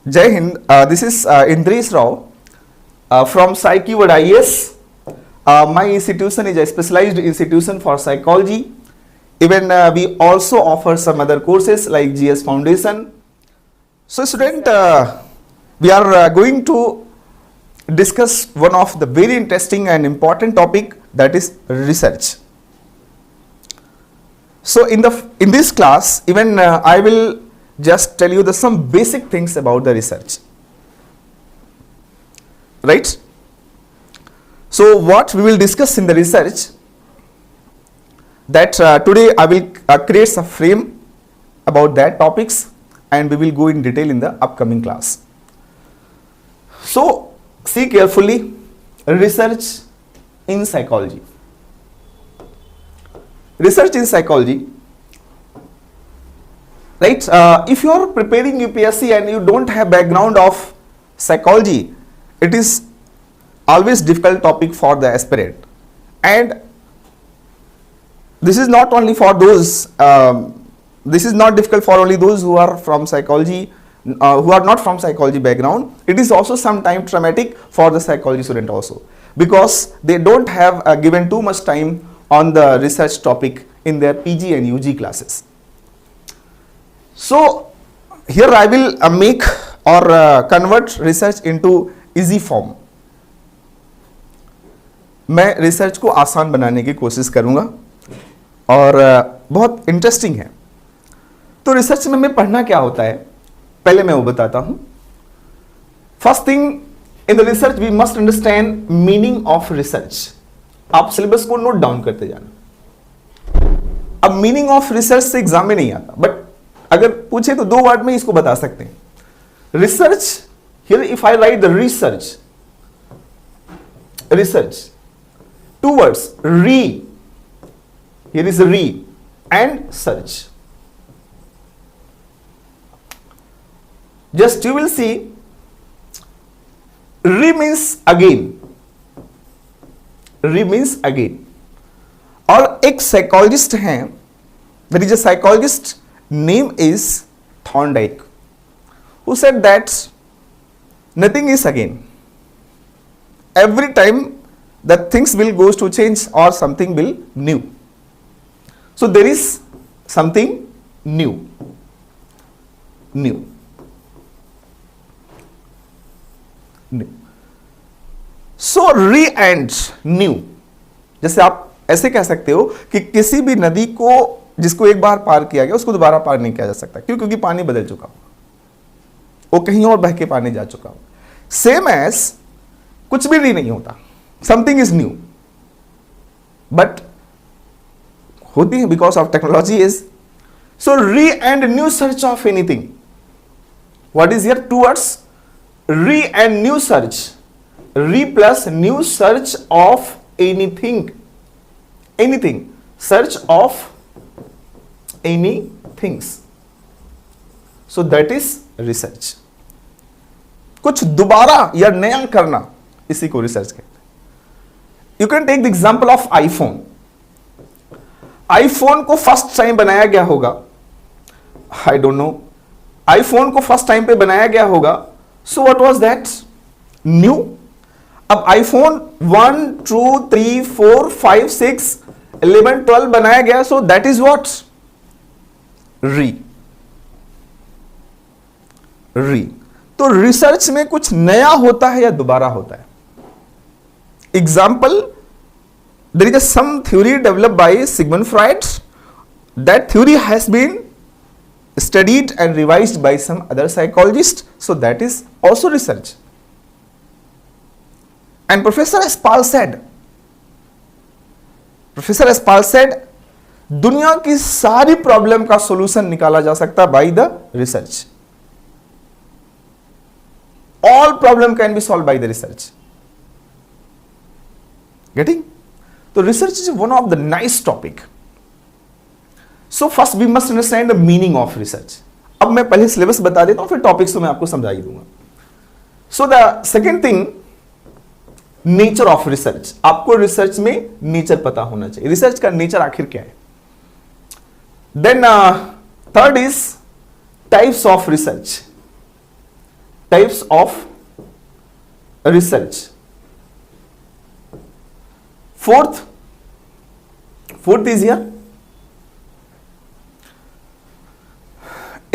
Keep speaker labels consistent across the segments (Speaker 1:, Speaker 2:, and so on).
Speaker 1: Jai Hind, this is Indresh Rao from PsychWord IS. My institution is a specialized institution for psychology. Even we also offer some other courses like GS Foundation. So student, we are going to discuss one of the very interesting and important topic, that is research. So in this class, even I will just tell you some basic things about the research, right? So what we will discuss in the research, that today I will create a frame about that topics, and we will go in detail in the upcoming class. So see carefully, research in psychology. Research in psychology, right? If you are preparing UPSC and you don't have background of psychology, it is always difficult topic for the aspirant. And this is not only for those, this is not difficult for only those who are from psychology, who are not from psychology background. It is also sometimes traumatic for the psychology student also, because they don't have given too much time on the research topic in their PG and UG classes. So here I will make or convert research into easy form. मैं research को आसान बनाने की कोशिश करूंगा और बहुत interesting है। तो रिसर्च में हमें पढ़ना क्या होता है, पहले मैं वो बताता हूं। First thing, in the research we must understand meaning of research. आप सिलेबस को नोट डाउन करते जाना। अब मीनिंग ऑफ रिसर्च से एग्जाम में नहीं आता, बट अगर पूछे तो 2 वर्ड में इसको बता सकते हैं। Research, here if I right the research, research 2 words, re, here is re and search. Just you will see, re means again, re means again. और एक साइकोलॉजिस्ट हैं, there is a psychologist, name is Thorndike, who said that nothing is again. Every time that things will goes to change or something will new. So there is something new. New. So re and new, जैसे आप ऐसे कह सकते हो कि किसी भी नदी को जिसको एक बार पार किया गया उसको दोबारा पार नहीं किया जा सकता। क्यों? क्योंकि पानी बदल चुका हो, वो कहीं और बह के पानी जा चुका हो। सेम एज कुछ भी नहीं होता, समथिंग इज न्यू, बट होती है because of technology is. So re and new search of anything, what is here 2 words, re and new search, re plus new search of anything, anything, search of any things. So that is research. कुछ दोबारा या नया करना, इसी को research कहते हैं। You can take the example of iPhone. IPhone को फर्स्ट टाइम बनाया गया होगा, आई डोंट नो, आईफोन को फर्स्ट टाइम पे बनाया गया होगा। So what was that? New. अब आईफोन 1 2 3 4 5 6 11 12 बनाया गया, सो दैट इज व्हाट? री। री। तो रिसर्च में कुछ नया होता है या दोबारा होता है। Example, there is some theory developed by Sigmund Freud. That theory has been studied and revised by some other psychologists. So that is also research. And Professor Espal said, दुनिया की सारी प्रॉब्लम का सॉल्यूशन निकाला जा सकता है by the research. All problem can be solved by the research. Getting? So research is one of the nice topic. So first we must understand the meaning of research. अब मैं पहले syllabus बता देता हूं, फिर टॉपिक्स तो मैं आपको समझा ही दूंगा। So the second thing, nature of research. आपको रिसर्च में नेचर पता होना चाहिए, रिसर्च का नेचर आखिर क्या है। Then third is types of research. Types of research. Fourth is here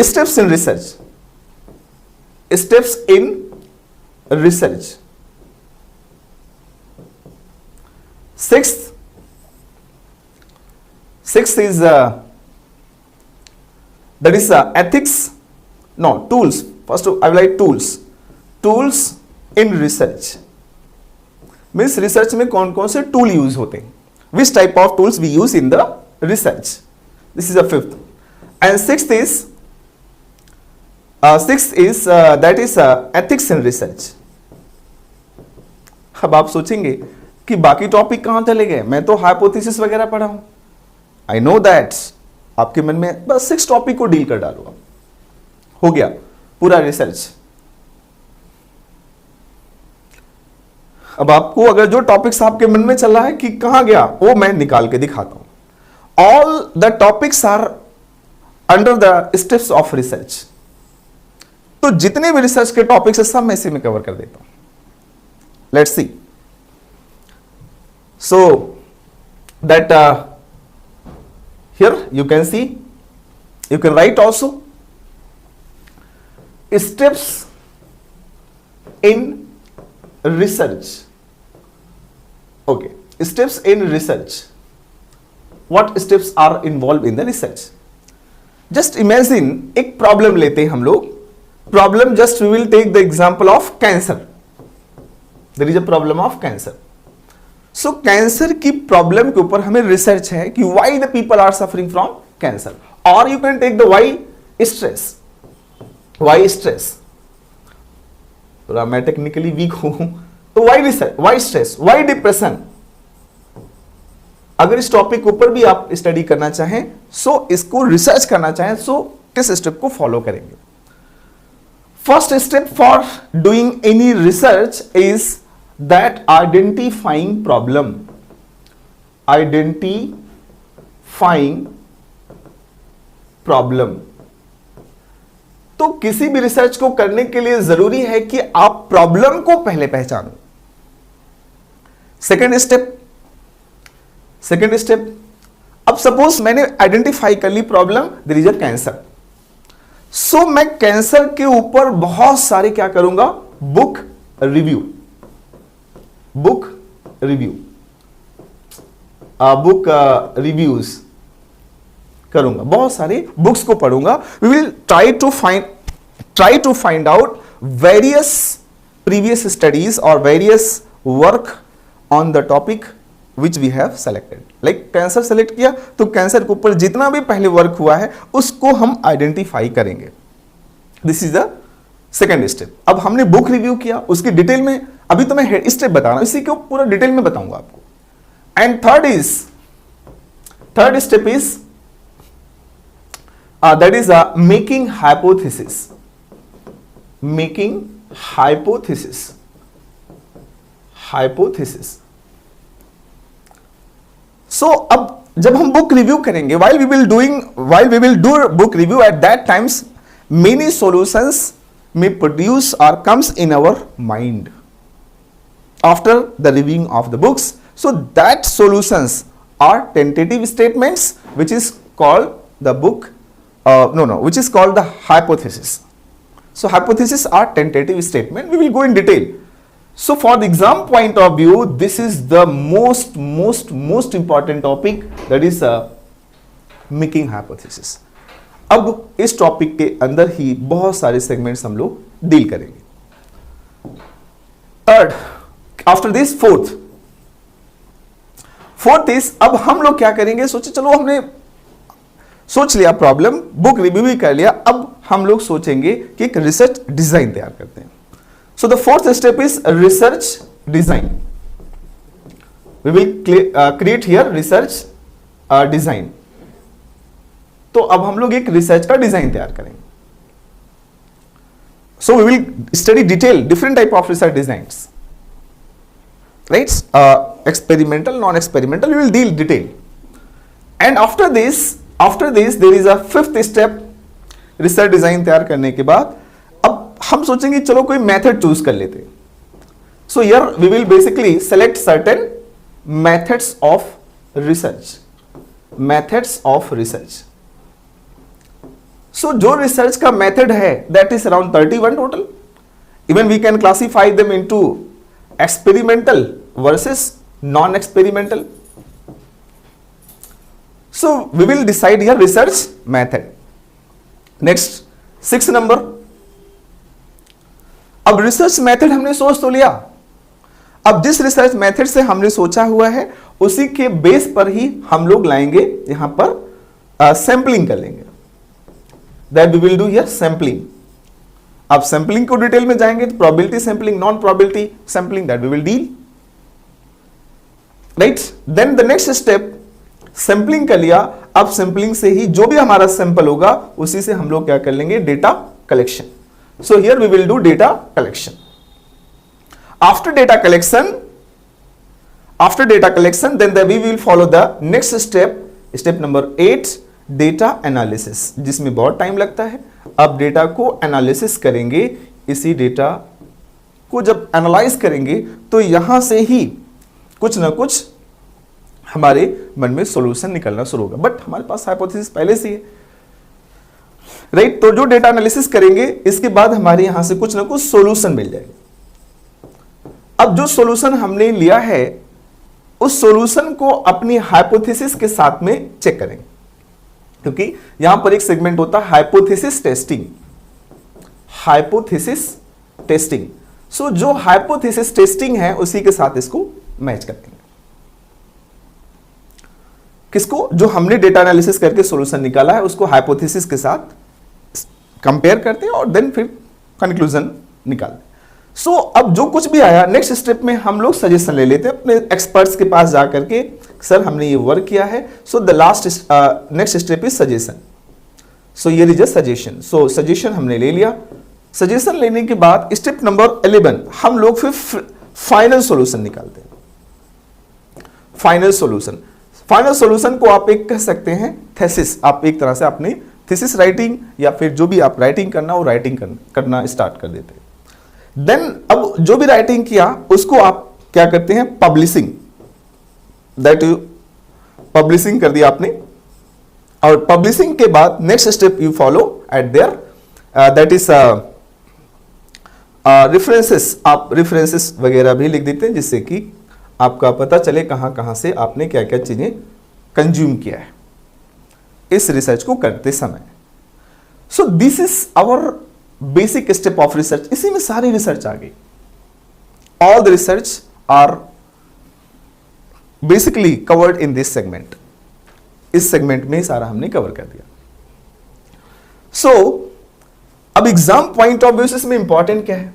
Speaker 1: steps in research. Steps in research. Sixth is that is ethics. No, tools. First, I will write tools. Tools in research. Means research में कौन कौन से tool use होते हैं? Which type of tools we use in the research? This is the fifth. And sixth is that is ethics in research. अब आप सोचेंगे कि बाकी टॉपिक कहां चले गए, मैं तो हाइपोथेसिस वगैरह पढ़ा हूं। आई नो दैट आपके मन में बस 6 टॉपिक को डील कर डालो, हो गया पूरा रिसर्च। अब आपको अगर जो टॉपिक्स आपके मन में चल रहा है कि कहां गया, वो मैं निकाल के दिखाता हूं। All the topics are under the steps of research. तो जितने भी रिसर्च के टॉपिक्स है सब मैं इसी में कवर कर देता हूं। Let's see. So that here you can see, you can write also steps in research. Okay, steps in research. What steps are involved in the research? Just imagine एक problem लेते हैं हम लोग। Problem, just we will take the example of cancer. There is a problem of cancer. So cancer की problem के ऊपर हमें research है कि why the people are suffering from cancer, और you can take the why stress. Why stress, मैं technically weak हूं तो why research, why stress, why depression. अगर इस टॉपिक के ऊपर भी आप स्टडी करना चाहें, सो इसको रिसर्च करना चाहें, सो किस स्टेप को फॉलो करेंगे? First step for doing any research is that identifying problem. तो किसी भी रिसर्च को करने के लिए जरूरी है कि आप प्रॉब्लम को पहले पहचानो। सेकेंड स्टेप, अब सपोज मैंने आइडेंटिफाई कर ली problem, there is a cancer. So मैं कैंसर के ऊपर बहुत सारे क्या करूंगा, बुक रिव्यूज करूंगा, बहुत सारे बुक्स को पढ़ूंगा। We will try to find out various previous studies और various work on the topic which we have selected. Like cancer select किया तो कैंसर के ऊपर जितना भी पहले वर्क हुआ है उसको हम आइडेंटिफाई करेंगे। This is the second step. अब हमने बुक रिव्यू किया, उसकी डिटेल में अभी तो मैं स्टेप बता रहा हूं, इसी को पूरा डिटेल में बताऊंगा आपको। And third step is that is making hypothesis. So अब जब हम बुक रिव्यू करेंगे, while we will do book review, at that times many solutions may produce or comes in our mind after the reviewing of the books. So that solutions are tentative statements which is called the which is called the hypothesis. So hypothesis are tentative statement. We will go in detail. So for the exam point of view, this is the most important topic, that is making hypothesis. अब इस topic के अंदर ही बहुत सारे segments हम लोग deal करेंगे। Third, after this fourth is, अब हम लोग क्या करेंगे, सोचे चलो हमने सोच लिया प्रॉब्लम, बुक रिव्यू भी कर लिया, अब हम लोग सोचेंगे कि एक रिसर्च डिजाइन तैयार करते हैं। So the fourth step is research design. We will create here research design. तो अब हम लोग एक रिसर्च का डिजाइन तैयार करेंगे। So we will study detail different type of research designs, right? Experimental, non experimental, we will deal detail. And after this there is a fifth step. Research design तैयार करने के बाद अब हम सोचेंगे चलो कोई मेथड चूज कर लेते हैं. So here we will basically select certain methods of research. Methods of research. So जो रिसर्च का मेथड है that is around 31 total. Even we can classify them into experimental versus non experimental. So we will decide here research method. Next 6 number. अब research method हमने सोच तो लिया. अब जिस रिसर्च मेथड से हमने सोचा हुआ है उसी के बेस पर ही हम लोग लाएंगे यहां पर सैंपलिंग कर लेंगे. That we will do here sampling. अब सैंपलिंग को डिटेल में जाएंगे तो probability sampling, non probability sampling, that we will deal. Right. Then the next step, sampling कर लिया. अब सैंपलिंग से ही जो भी हमारा सैंपल होगा उसी से हम लोग क्या कर लेंगे, data collection. So here we will do data collection. After data collection then we will follow the next step, step number 8, data analysis, जिसमें बहुत टाइम लगता है. अब डेटा को एनालिसिस करेंगे. इसी डेटा को जब एनालाइज करेंगे तो यहां से ही कुछ ना कुछ हमारे मन में सॉल्यूशन निकलना शुरू होगा. बट हमारे पास हाइपोथेसिस पहले से है. राइट. तो जो डेटा एनालिसिस करेंगे इसके बाद हमारे यहां से कुछ ना कुछ सॉल्यूशन मिल जाएगा. अब जो सॉल्यूशन हमने लिया है उस सॉल्यूशन को अपनी हाइपोथेसिस के साथ में चेक करेंगे, क्योंकि यहां पर एक सेगमेंट होता है hypothesis testing. Hypothesis testing. So जो हाइपोथेसिस टेस्टिंग है उसी के साथ इसको मैच करेंगे. किसको? जो हमने डेटा एनालिसिस करके सॉल्यूशन निकाला है उसको हाइपोथेसिस के साथ कंपेयर करते हैं और देन फिर कंक्लूजन निकालते हैं. सो अब जो कुछ भी आया नेक्स्ट स्टेप में हम लोग सजेशन ले लेते हैं अपने एक्सपर्ट्स के पास जाकर के, सर हमने ये वर्क किया है. So the last next step is suggestion. So ये is a suggestion. So suggestion हमने ले लिया. सजेशन लेने के बाद स्टेप नंबर 11 हम लोग फिर फाइनल सॉल्यूशन निकालते हैं. फाइनल सॉल्यूशन को आप एक कह सकते हैं थीसिस. आप एक तरह से अपनी थीसिस राइटिंग या फिर जो भी आप राइटिंग करना वो राइटिंग करना स्टार्ट कर देते हैं. देन अब जो भी राइटिंग किया उसको आप क्या करते हैं, पब्लिशिंग. दैट पब्लिशिंग कर दिया आपने. और पब्लिशिंग के बाद next step you follow at there, that is references. आप रेफरेंसेस वगैरह भी लिख देते हैं जिससे कि आपका पता चले कहां कहां से आपने क्या क्या चीजें कंज्यूम किया है इस रिसर्च को करते समय. So this is our basic step of research. इसी में सारी रिसर्च आ गई. All the research are basically covered in this segment. इस सेगमेंट में सारा हमने कवर कर दिया. सो अब एग्जाम पॉइंट ऑफ व्यू से इसमें इंपॉर्टेंट क्या है,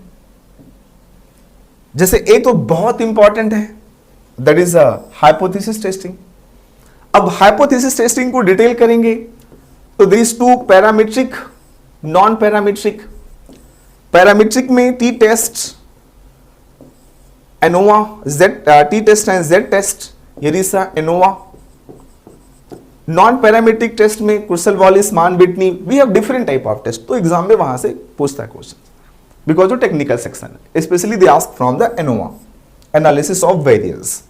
Speaker 1: जैसे एक तो बहुत इंपॉर्टेंट है दैट इज हाइपोथेसिस टेस्टिंग. अब हाइपोथेसिस टेस्टिंग को डिटेल करेंगे तो there is 2 parametric, non parametric. Parametric में T test, ANOVA, Z T test and Z test, येरिसा, एनोवा. नॉन पैरामीट्रिक टेस्ट में Kruskal Wallis, Mann Whitney. We have different type of test. तो exam में वहां से पूछता है क्वेश्चन बिकॉज वो टेक्निकल सेक्शन है. Specially they ask from the ANOVA, analysis of variance.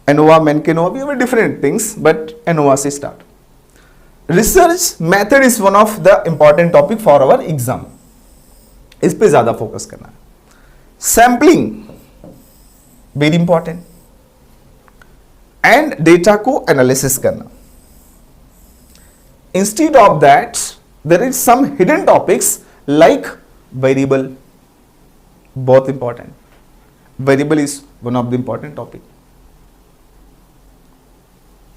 Speaker 1: ANOVA, मैनकेनोवा, we have different things but ANOVA से start. Research method is one of the important topic for our exam. इस पे ज्यादा focus करना है. Sampling very important and data को analysis करना. Instead of that there is some hidden topics like variable. बहुत इंपॉर्टेंट. Variable is one of the important topic.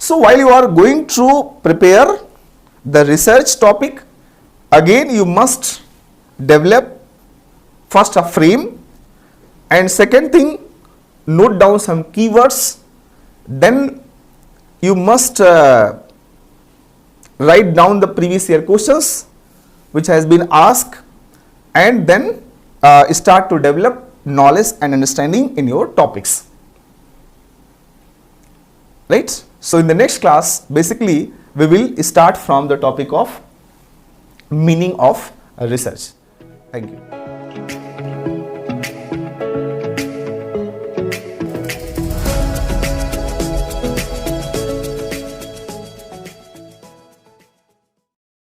Speaker 1: So while you are going to prepare the research topic, again you must develop first a frame, and second thing, note down some keywords. Then you must write down the previous year questions which has been asked, and then start to develop knowledge and understanding in your topics. Right? So in the next class, basically we will start from the topic of meaning of research. Thank you.